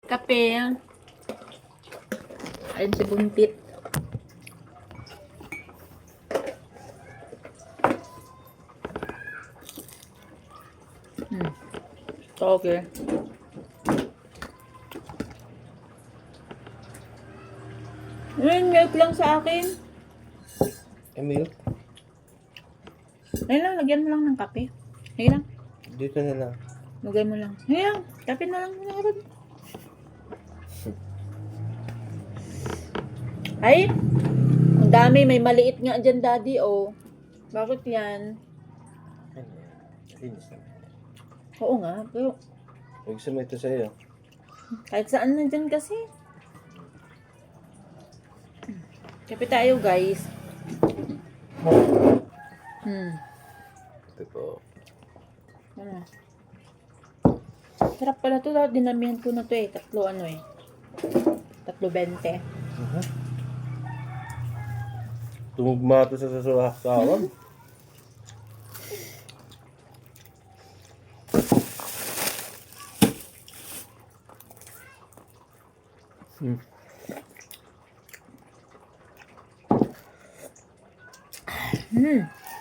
Kape. Ayun si Buntit. Okay. Milk lang sa akin. Milk? Ayun lang, lagyan mo lang ng kape. Ayun lang. Dito na lang. Lagyan mo lang. Ayun lang, kape na lang. Ay, ang dami. May maliit nga dyan, Daddy. Oh. Bakit yan? Linis na. Oo nga, pero Gusto mo ito sa'yo? kahit saan na dyan kasi. Kape tayo, guys. Ito po. Ano? Sarap pala to. Dinamihan ko na to eh. 3.20. Tumugma ito sa sasawag.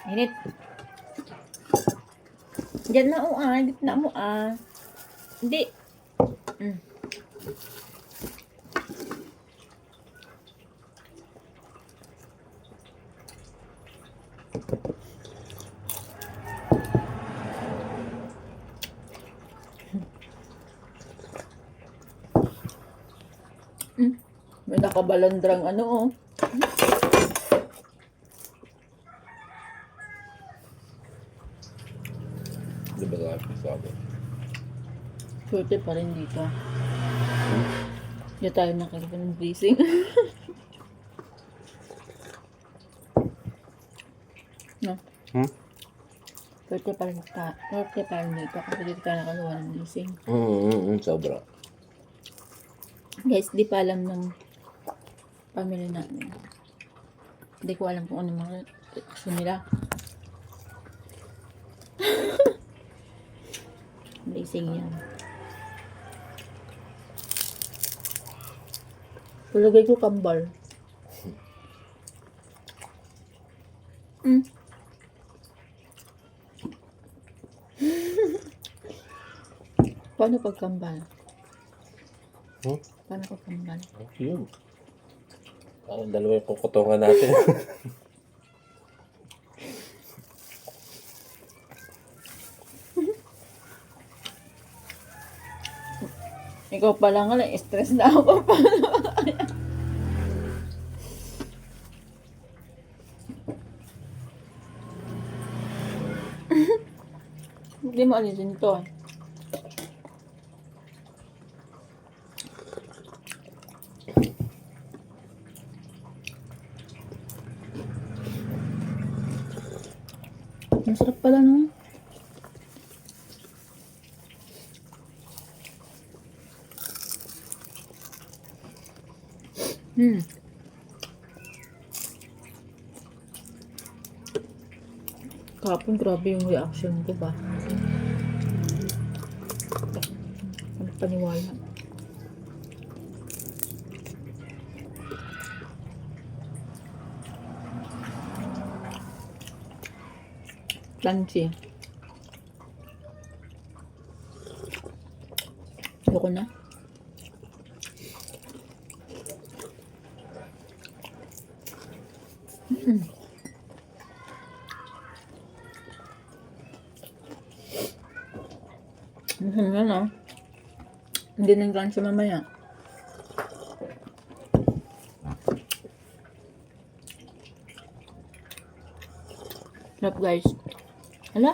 Init. Diyan na Init na mo Hindi. May nakabalandrang Di ba sabi? Swerte pa rin dito. Hindi tayo nakikita ng blessing. No? Swerte pa rin dito kasi dito tayo nakaluwa ng blessing. Sobra. Guys, di pa alam ng pamilya namin. Hindi ko alam kung ano mga reaction nila. Blessing yan. Tulagay ko kambal. Paano pag kambal? Paano pag kambal? Yun. Parang dalawa yung kukutungan natin. Ikaw pala nga lang, stress na ako pa. Hindi mo alisin to. Ang sarap pala, no? Kahapon, grabe yung reaction ko ba? Ano paniwala? Crunchy. Ayoko na. Ano? Hindi nang crunchy mamaya. Sarap guys. Hala?